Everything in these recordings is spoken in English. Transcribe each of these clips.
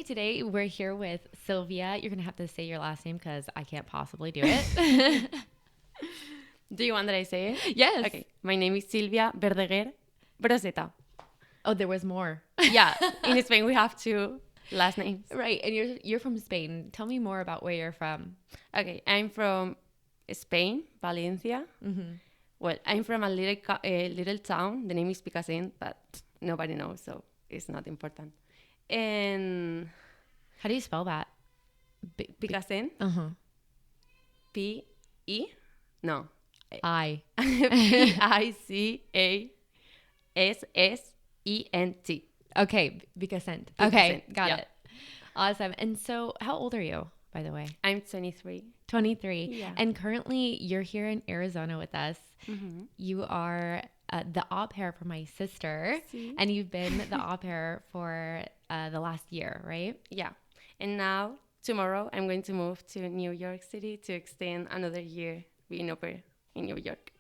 today we're here with Sylvia. You're going to have to say your last name because I can't possibly do it. Do you want that I say it? Yes. Okay. My name is Sylvia Verdeguer Broseta. Oh, there was more. Yeah. In Spain, we have two last names. Right. And you're from Spain. Tell me more about where you're from. Okay. I'm from Spain, Valencia. Mm-hmm. Well, I'm from a little town. The name is Picasen, but nobody knows, so it's not important. And How do you spell that? Picasen, Uh-huh. P-E, no, I. Picassent. Okay. Vicasent. Vicasent, Okay. Got yeah. it. Awesome. And so how old are you, by the way? I'm 23. 23. Yeah. And currently you're here in Arizona with us. Mm-hmm. You are the au pair for my sister. See? And you've been the au pair for the last year, right? Yeah. And now, tomorrow, I'm going to move to New York City to extend another year being au pair in New York.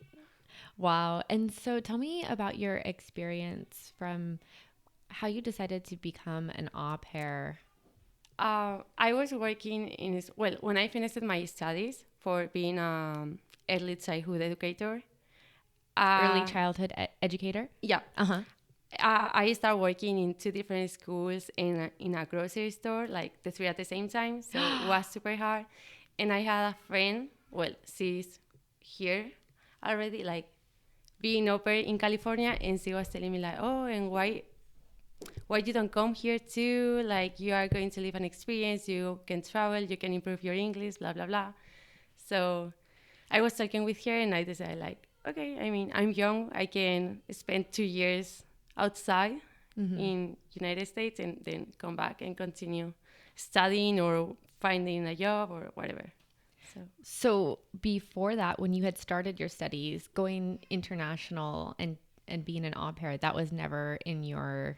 Wow. And so tell me about your experience from how you decided to become an au pair. I was working when I finished my studies for being early childhood educator. Early childhood educator? Yeah. Uh-huh. I started working in two different schools and in a grocery store, like the three at the same time. So it was super hard. And I had a friend, well, she's here already, like being au pair in California. And she was telling me like, oh, and why you don't come here too? Like you are going to live an experience. You can travel, you can improve your English, blah, blah, blah. So I was talking with her and I decided like, okay, I mean, I'm young. I can spend 2 years outside in United States and then come back and continue studying or finding a job or whatever. So before that, when you had started your studies, going international and being an au pair, that was never in your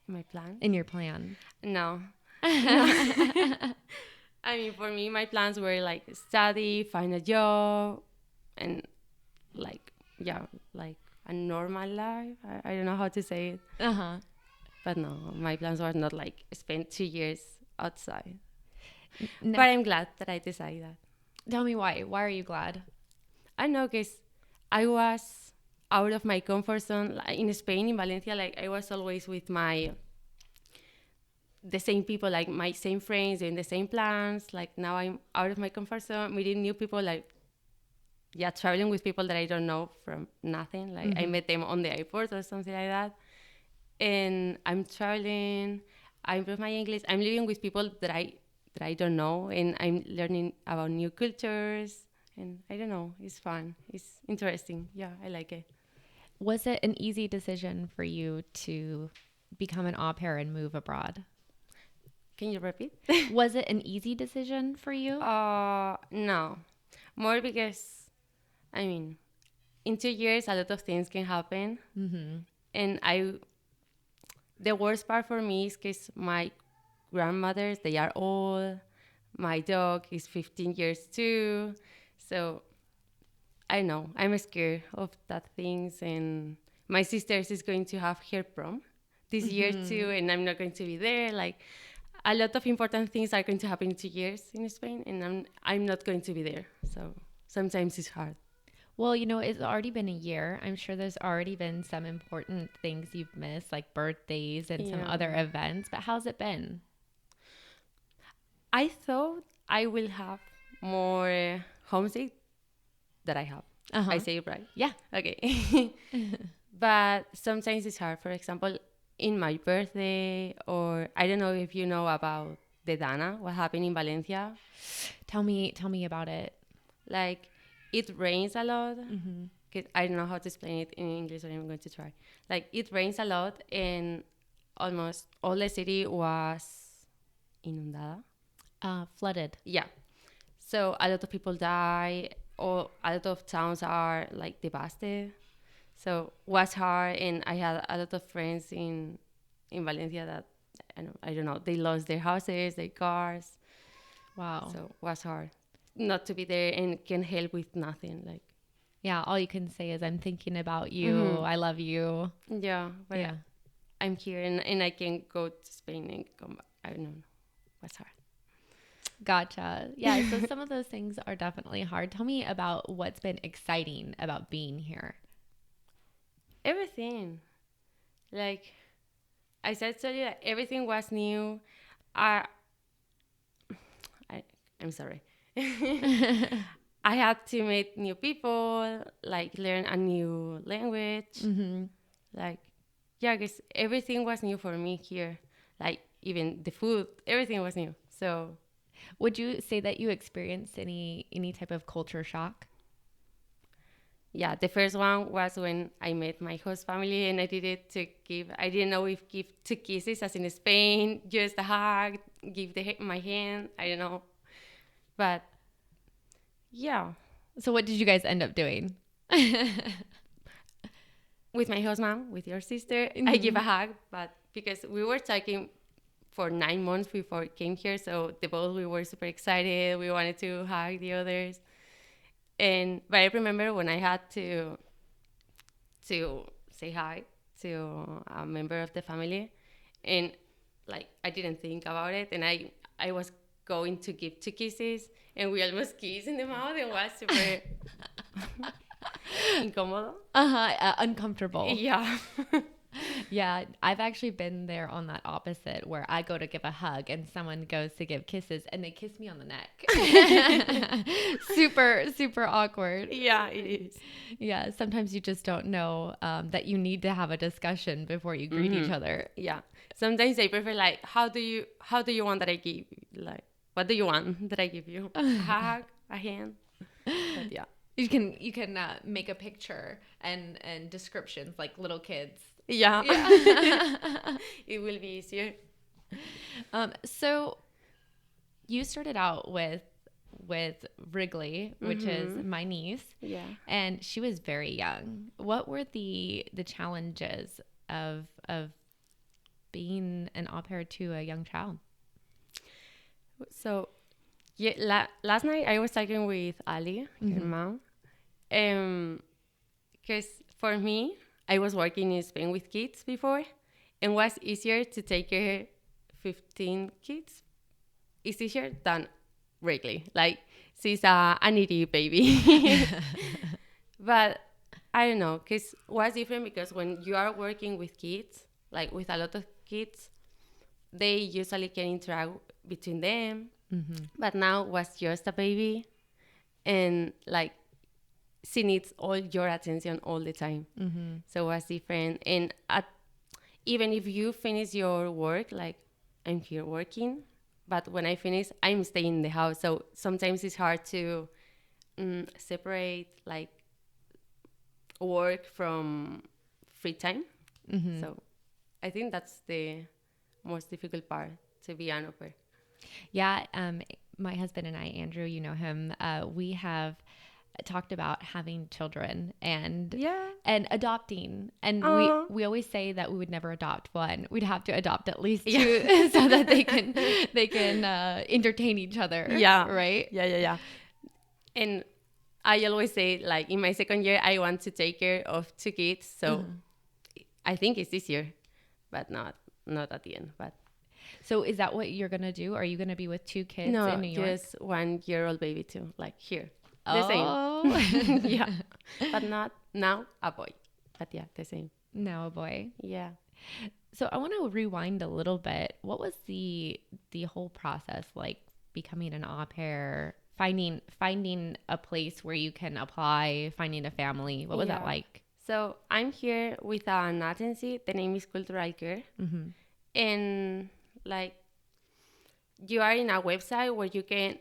My plan? plan. No. I mean, for me, my plans were like study, find a job, and like, yeah, like a normal life. I don't know how to say it. Uh-huh. But no, my plans were not like spend 2 years outside. No, But I'm glad that I decided that. tell me why. Why are you glad? I know because I was out of my comfort zone. Like in Spain, in Valencia, like I was always with the same people, like my same friends doing the same plans. Like now I'm out of my comfort zone, meeting new people, like yeah, traveling with people that I don't know from nothing. Like I met them on the airport or something like that. And I'm traveling, I improve my English. I'm living with people that I don't know, and I'm learning about new cultures. And I don't know, it's fun. It's interesting. Yeah, I like it. Was it an easy decision for you to become an au pair and move abroad? Can you repeat? Was it an easy decision for you? No. More because, I mean, in 2 years, a lot of things can happen. Mm-hmm. And the worst part for me is because my grandmothers, they are old. My dog is 15 years too. So I know, I'm scared of that things. And my sister is going to have her prom this year too, and I'm not going to be there. Like a lot of important things are going to happen in 2 years in Spain, and I'm not going to be there. So sometimes it's hard. Well, it's already been a year. I'm sure there's already been some important things you've missed, like birthdays and some other events. But how's it been? I thought I will have more homesick that I have. Uh-huh. I say it right. Yeah. Okay. But sometimes it's hard. For example, in my birthday, or I don't know if you know about the Dana, what happened in Valencia. Tell me about it. Like, it rains a lot. Cause I don't know how to explain it in English, but I'm going to try. Like, it rains a lot, and almost all the city was inundada. Flooded. Yeah. So a lot of people die, or a lot of towns are like devastated. So it was hard, and I had a lot of friends in Valencia that I don't know, they lost their houses, their cars. Wow. So it was hard not to be there and can help with nothing. Like, yeah, all you can say is I'm thinking about you. I love you. yeah, but Yeah. I'm here and I can go to Spain and come back. I don't know what's hard. Gotcha. Yeah. So some of those things are definitely hard. Tell me about what's been exciting about being here. Everything. Like I said to you, everything was new. I, I'm sorry. I had to meet new people, like learn a new language. Mm-hmm. Like, yeah, I guess everything was new for me here. Like, even the food, everything was new. So, Would you say that you experienced any type of culture shock? yeah, the first one was when I met my host family and I didn't know if give two kisses as in Spain, just a hug, give my hand, I don't know. But, yeah, So what did you guys end up doing? with my host mom, with your sister, I give a hug, but because we were talking for 9 months before we came here, so we were super excited. We wanted to hug the others, but I remember when I had to say hi to a member of the family, and like I didn't think about it, and I was going to give two kisses, and we almost kissed in the mouth. It was super incómodo. Uncomfortable. Yeah. Yeah, I've actually been there on that opposite where I go to give a hug and someone goes to give kisses and they kiss me on the neck. Super, super awkward. Yeah, it is. Yeah, sometimes you just don't know that you need to have a discussion before you greet each other. Yeah. Sometimes I prefer like, how do you want that I give? Like, what do you want that I give you? A hug, a hand. But yeah. You can make a picture and descriptions like little kids. Yeah. Yeah. It will be easier. So you started out with Wrigley, which is my niece. Yeah. And she was very young. What were the challenges of being an au pair to a young child? So, yeah, last night I was talking with Ali, her mom, because for me, I was working in Spain with kids before, and was easier to take care of 15 kids. It's easier than Wrigley. Like, she's a needy baby. But I don't know, because what's different because when you are working with kids, like with a lot of kids, they usually can interact between them. But now was just a baby, and like she needs all your attention all the time. So it was different. And even if you finish your work, like I'm here working, but when I finish, I'm staying in the house. So sometimes it's hard to separate like work from free time. So I think that's the most difficult part to be an au pair. Yeah, my husband and I, Andrew, you know him, we have talked about having children and adopting, and we always say that we would never adopt one. We'd have to adopt at least two so that they can entertain each other. Yeah. Right. Yeah. And I always say, like, in my second year, I want to take care of two kids. So I think it's easier, but not at the end. But so is that what you're going to do? Are you going to be with two kids in New York? Just 1-year-old baby too, like here. The Oh. same. Yeah. But not now a boy. But yeah, the same. Now a boy. Yeah. So I want to rewind a little bit. What was the whole process like, becoming an au pair, finding a place where you can apply, finding a family? What was that like? So I'm here with an agency. The name is Cultural Care. And like you are in a website where you can,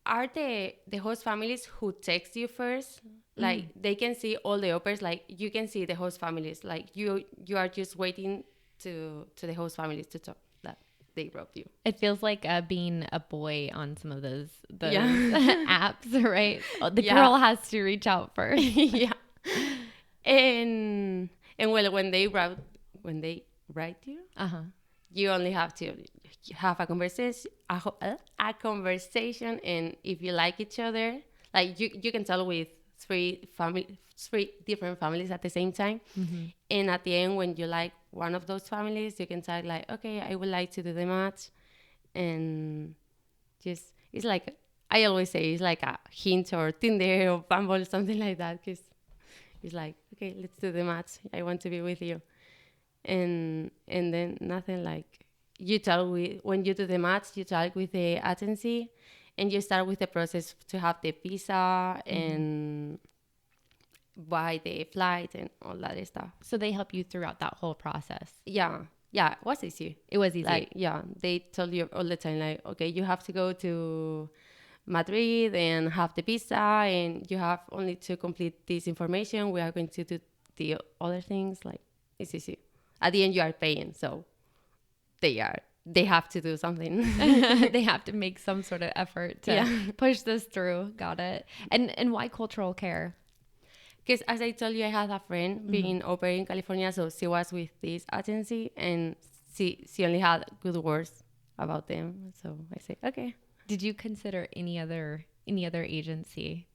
are the host families who text you first, like they can see all the au pairs, like you can see the host families, like you are just waiting to the host families to talk that they wrote you. It feels like being a boy on some of those apps, right? The girl has to reach out first. Yeah. And well, when they write you, you only have to have a conversation, and if you like each other, like you can tell with three different families at the same time, And at the end, when you like one of those families, you can tag like, okay, I would like to do the match. And just, it's like, I always say it's like a hint or Tinder or Bumble, something like that. Because it's like, okay, let's do the match. I want to be with you. And then nothing like, you talk with, when you do the match, you talk with the agency and you start with the process to have the visa and buy the flight and all that stuff. So they help you throughout that whole process. Yeah, it was easy. It was easy. Like, yeah, they told you all the time, like, okay, you have to go to Madrid and have the visa, and you have only to complete this information. We are going to do the other things. Like, it's easy. At the end, you are paying, so they have to do something. They have to make some sort of effort to push this through. Got it. And why cultural care? Because as I told you, I had a friend being au pair in California, so she was with this agency, and she only had good words about them. So I said, okay. Did you consider any other agency?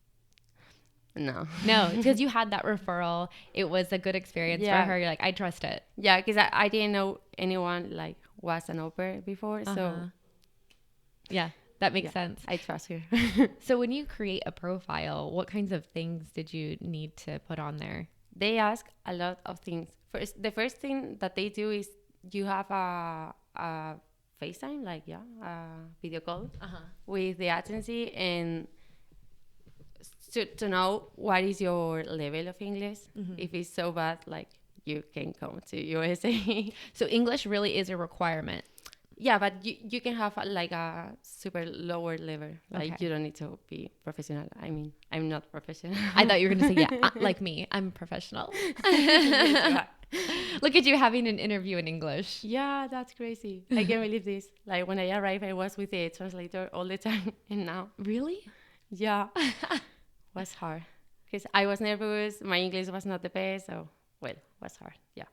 No, because you had that referral. It was a good experience for her. You're like, I trust it. Yeah, because I didn't know anyone like was an au pair before, so yeah. That makes sense. I trust her. So when you create a profile, what kinds of things did you need to put on there? They ask a lot of things. The first thing that they do is you have a FaceTime, like, a video call with the agency, and to know what is your level of English. If it's so bad, like, you can come to USA. So English really is a requirement. Yeah, but you can have like a super lower level. Like, you don't need to be professional. I mean, I'm not professional. I thought you were going to say, like me, I'm professional. Look at you having an interview in English. Yeah, that's crazy. I can't believe this. Like, when I arrived, I was with the translator all the time. And now. Really? Yeah. It was hard. Because I was nervous. My English was not the best. So, well, it was hard. Yeah.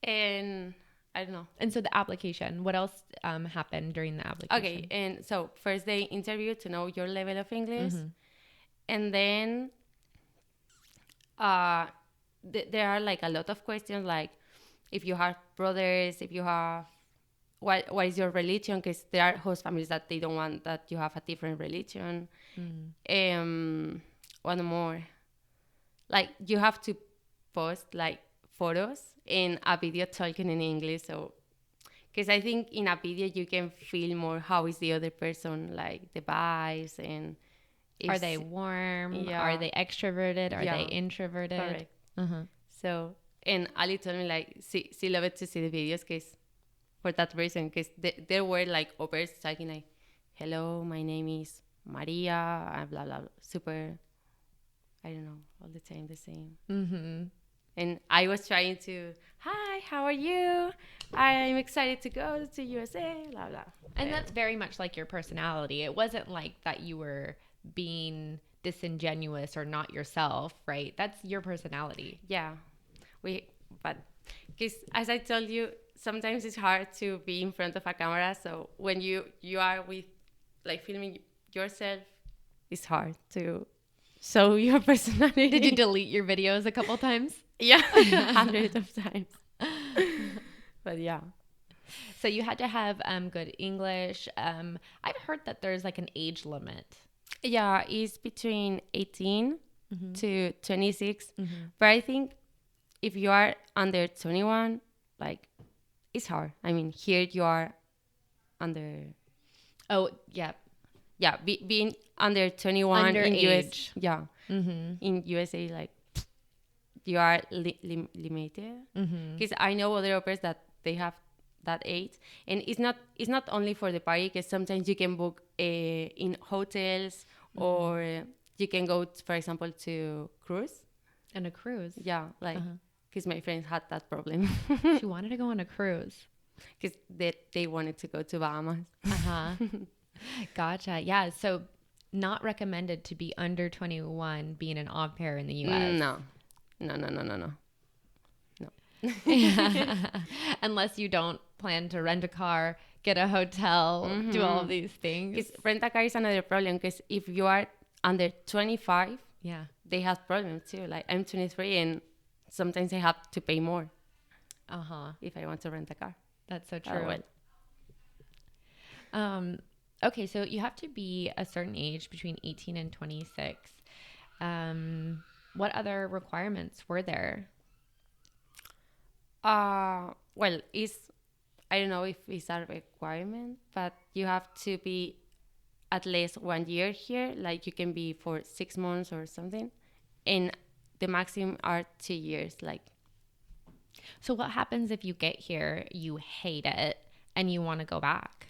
And I don't know. And so the application, what else happened during the application? Okay, and so first they interview to know your level of English. And then there are like a lot of questions, like if you have brothers, if you have, what is your religion? Because there are host families that they don't want that you have a different religion. One more. Like, you have to post like photos in a video talking in English, so because I think in a video you can feel more how is the other person, like the vibes, and are they warm, are they extroverted, are they introverted? Correct. So, and Ali told me like she loved to see the videos because for that reason, because there were like au pairs talking like, hello, my name is Maria, and blah blah blah, super, I don't know, all the time the same. And I was trying to, hi, how are you? I'm excited to go to USA, blah, blah. And that's very much like your personality. It wasn't like that you were being disingenuous or not yourself, right? That's your personality. Yeah. But because as I told you, sometimes it's hard to be in front of a camera. So when you are with, like, filming yourself, it's hard to show your personality. Did you delete your videos a couple times? Yeah, hundreds of times. But yeah. So you had to have good English. I've heard that there's like an age limit. Yeah, it's between 18 to 26. But I think if you are under 21, like, it's hard. I mean, here you are under... Oh, yeah. Yeah, being under 21 under in age. US, yeah, in USA, like, you are limited. Because I know other au pairs that they have that age, and it's not only for the party. Because sometimes you can book in hotels, or you can go, for example, to cruise. And a cruise. Yeah, like, because my friends had that problem. She wanted to go on a cruise. Because they wanted to go to Bahamas. Gotcha. Yeah. So not recommended to be under 21 being an au pair in the U.S. No. Unless you don't plan to rent a car, get a hotel, do all of these things. Because rent a car is another problem. Because if you are under 25, yeah, they have problems too. Like, I'm 23 and sometimes I have to pay more if I want to rent a car. That's so true. Okay, so you have to be a certain age, between 18 and 26. What other requirements were there? Well, I don't know if it's a requirement, but you have to be at least 1 year here. Like you can be for 6 months or something, and the maximum are 2 years. Like, so what happens if you get here, you hate it, and you want to go back?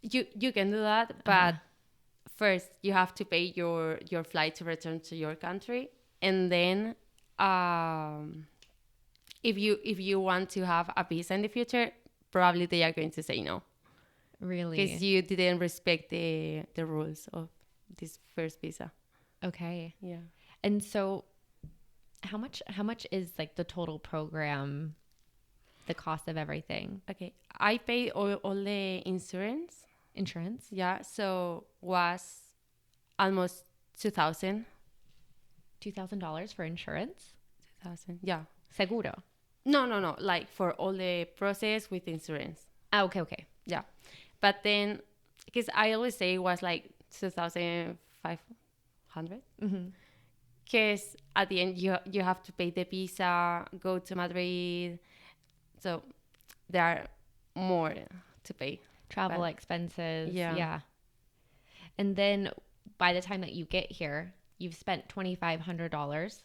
You can do that, but first you have to pay your flight to return to your country, and then if you want to have a visa in the future, probably they are going to say no. Really? Because you didn't respect the rules of this first visa. Okay. Yeah. And so how much is like the total program, the cost of everything? Okay. I paid all the insurance. Insurance? Yeah. So was almost 2,000. $2,000 for insurance? 2,000. Yeah. Seguro? No. Like for all the process with insurance. Okay. Yeah. But then, because I always say it was like 2,500. Because at the end, you have to pay the visa, go to Madrid. So there are more to pay. Travel expenses. Yeah. And then by the time that you get here, you've spent $2,500.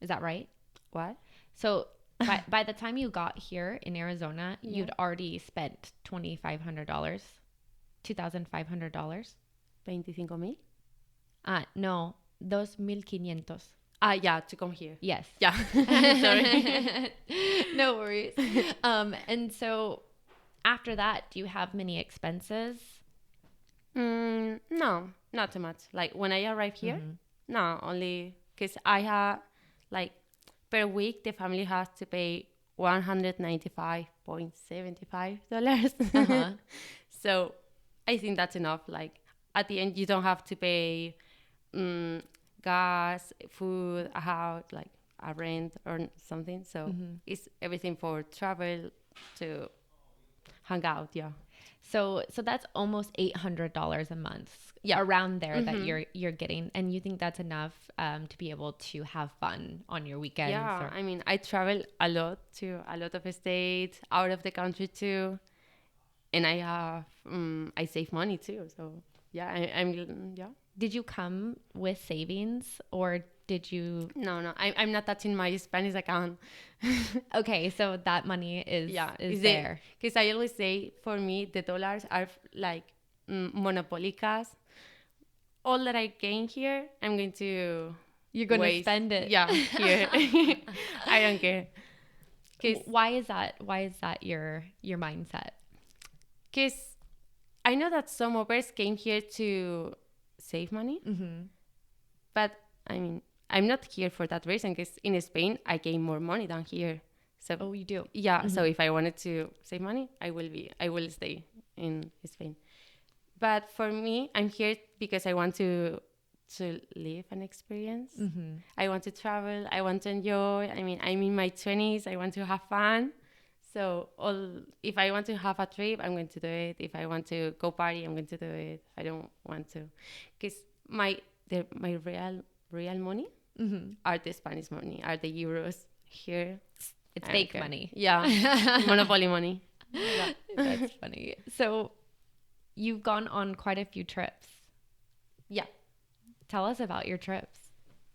Is that right? What? So by the time you got here in Arizona, you'd already spent $2,500. $2,500. 25,000. No, 2,500. Yeah, to come here. Yes. Yeah. Sorry. No worries. And so after that, do you have many expenses? No, not too much. Like when I arrived here, no, only because I have like per week the family has to pay $195.75. So I think that's enough. Like at the end, you don't have to pay gas, food, a house, like a rent or something. So it's everything for travel to hang out. Yeah. So that's almost $800 a month. Yeah, around there that you're getting, and you think that's enough to be able to have fun on your weekends? Yeah, I mean, I travel a lot to a lot of states, out of the country too, and I save money too. So yeah, I'm yeah. Did you come with savings, or did you? No, I'm not touching my Spanish account. Okay, so that money is there. Because I always say, for me, the dollars are like monopolicas. All that I gain here, I'm going to You're going to spend it. Yeah, here. I don't care. Why is that? Why is that your mindset? Because I know that some of us came here to save money, but I mean, I'm not here for that reason. Because in Spain, I gain more money than here. So you do? Yeah. So if I wanted to save money, I will stay in Spain. But for me, I'm here because I want to live an experience. I want to travel. I want to enjoy. I mean, I'm in my 20s. I want to have fun. So if I want to have a trip, I'm going to do it. If I want to go party, I'm going to do it. I don't want to, because my real money are the Spanish money, are the euros here. It's fake money. Yeah, monopoly money. Yeah. That's funny. So you've gone on quite a few trips. Yeah. Tell us about your trips.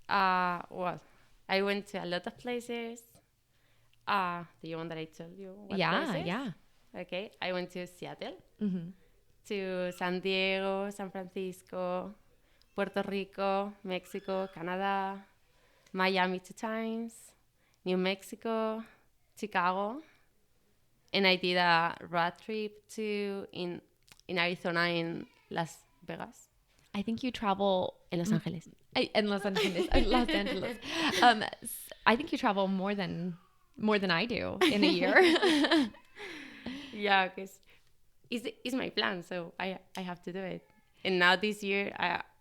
Well, I went to a lot of places. The one that I told you. Yeah. Okay, I went to Seattle, to San Diego, San Francisco, Puerto Rico, Mexico, Canada, Miami 2 times, New Mexico, Chicago, and I did a road trip too in Arizona, in Las Vegas. I think you travel in Los Angeles. In Los Angeles. Los Angeles. I think you travel more than I do in a year. Yeah, because it's my plan, so I have to do it. And now this year,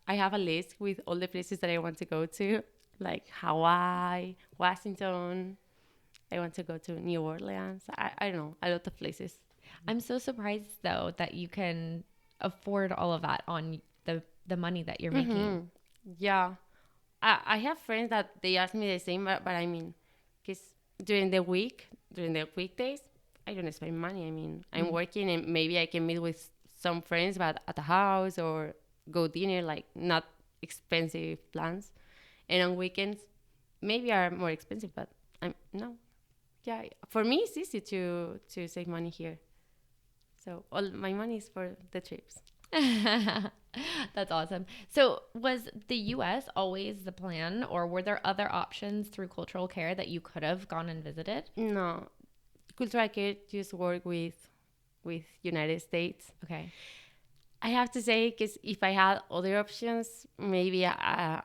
I have a list with all the places that I want to go to. like Hawaii, Washington. I want to go to New Orleans. I don't know, a lot of places. I'm so surprised though that you can afford all of that on the money that you're making. Yeah. I have friends that they ask me the same, but I mean, because during the weekdays, I don't spend money. I mean, I'm working and maybe I can meet with some friends, but at the house or go dinner, like not expensive plans. And on weekends, maybe are more expensive, but I'm no. Yeah, for me, it's easy to save money here. So all my money is for the trips. That's awesome. So, was the US always the plan, or were there other options through cultural care that you could have gone and visited? No, cultural care just work with United States. Okay. I have to say, because if I had other options, maybe I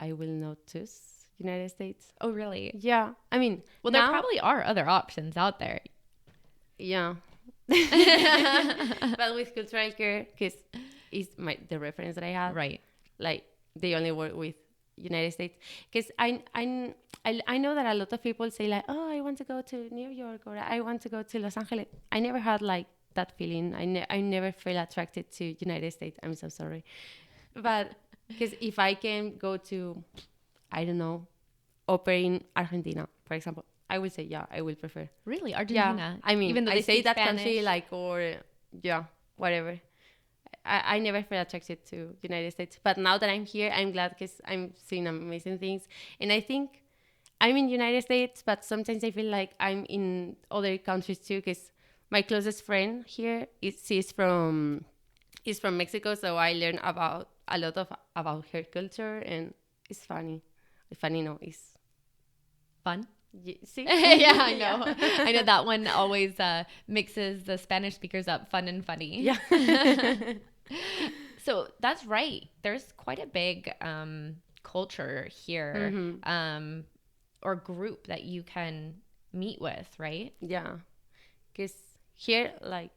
will not choose United States. Oh, really? Yeah, I mean, well, there probably are other options out there. Yeah. But with cultural care, because it's the reference that I have, right? Like they only work with United States. Because I know that a lot of people say like, oh, I want to go to New York or I want to go to Los Angeles. I never had like that feeling. I never feel attracted to United States. I'm so sorry, but because if I can go to, I don't know, opera in Argentina, for example, I would say, yeah, I will prefer. Really? Argentina? Yeah. I mean, even though I say that Spanish. country, like, or, yeah, whatever. I never felt attracted to United States. But now that I'm here, I'm glad because I'm seeing amazing things. And I think I'm in United States, but sometimes I feel like I'm in other countries too because my closest friend here is from Mexico. So I learn about a lot about her culture and it's funny. Funny, no, it's fun. See? Yeah, I know. Yeah. I know that one always mixes the Spanish speakers up, fun and funny. Yeah. So that's right. There's quite a big culture here, or group that you can meet with, right? Yeah, because here, like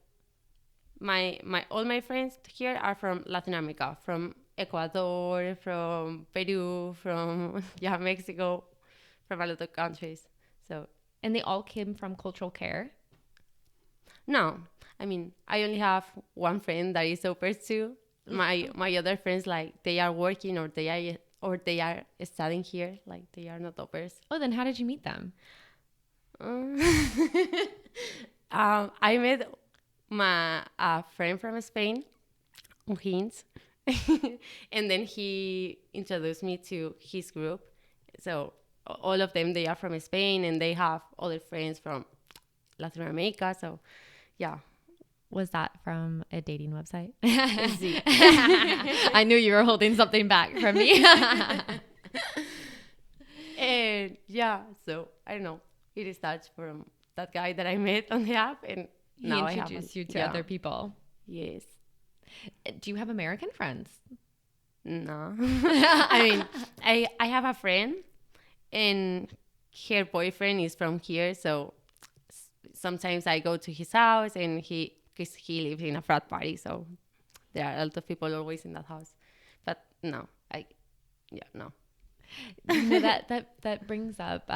my all my friends here are from Latin America, from Ecuador, from Peru, from Mexico, from a lot of countries. So, and they all came from cultural care? No, I mean, I only have one friend that is au pair too. My other friends, like, they are working or they are studying here, like they are not au pairs. Oh, then how did you meet them? I met a friend from Spain, Ujins, and then he introduced me to his group. So all of them, they are from Spain and they have other friends from Latin America. So yeah. Was that from a dating website? I knew you were holding something back from me. And yeah, so I don't know. It starts from that guy that I met on the app, and now he introduced you to other people. Yes. Do you have American friends? No. I mean, I have a friend, and her boyfriend is from here, so sometimes I go to his house, and because he lives in a frat party, so there are a lot of people always in that house. But no, no. You know, that brings up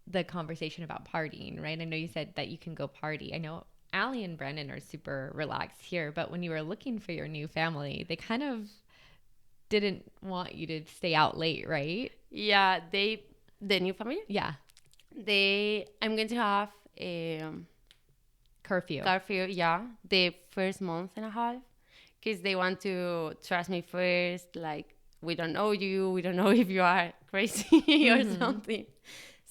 the conversation about partying, right? I know you said that you can go party. I know Allie and Brennan are super relaxed here, but when you were looking for your new family, they kind of didn't want you to stay out late, right? Yeah, the new family? Yeah. I'm going to have curfew, yeah, the first month and a half, because they want to trust me first, like, we don't know you, we don't know if you are crazy or something.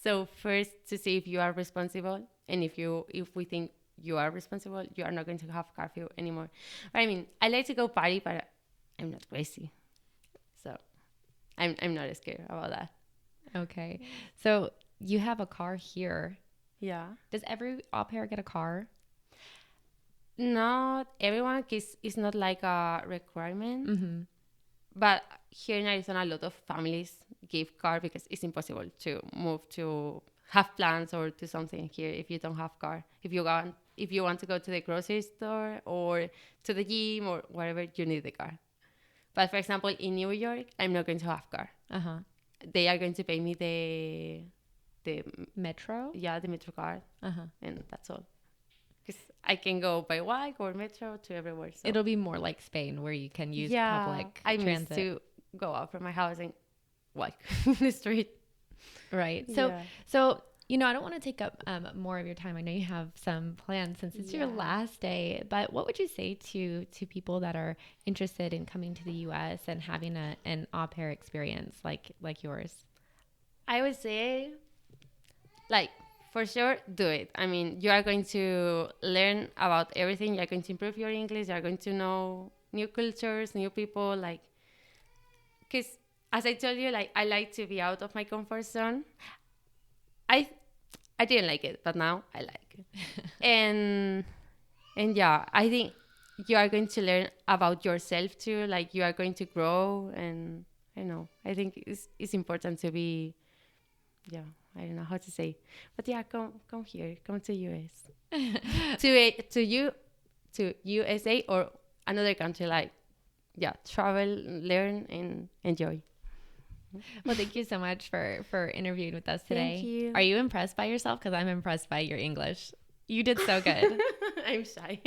So first to see if you are responsible, and if we think you are responsible, you are not going to have curfew anymore. But I mean, I like to go party, but I'm not crazy, so I'm not scared about that. Okay, so you have a car here. Yeah. Does every au pair get a car? Not everyone, because it's not like a requirement. But here in Arizona, a lot of families give car because it's impossible to move to have plans or do something here if you don't have car. If you want to go to the grocery store or to the gym or wherever, you need the car. But for example, in New York, I'm not going to have car. they are going to pay me the metro. Yeah, the metro card, and that's all. Because I can go by walk or metro to everywhere. So. It'll be more like Spain, where you can use public transit. I miss to go out from my house and walk in the street. Right. So I don't want to take up more of your time. I know you have some plans since it's your last day, but what would you say to people that are interested in coming to the U.S. and having an au pair experience like yours? I would say, for sure, do it. I mean, you are going to learn about everything. You are going to improve your English. You are going to know new cultures, new people. Because as I told you, I like to be out of my comfort zone. I didn't like it, but now I like it. and yeah, I think you are going to learn about yourself too. You are going to grow, and I know. I think it's important to be. Yeah, I don't know how to say, but yeah, come here, come to US, to USA or another country. Travel, learn, and enjoy. Well, thank you so much for interviewing with us today. Thank you. Are you impressed by yourself? Because I'm impressed by your English. You did so good. I'm shy.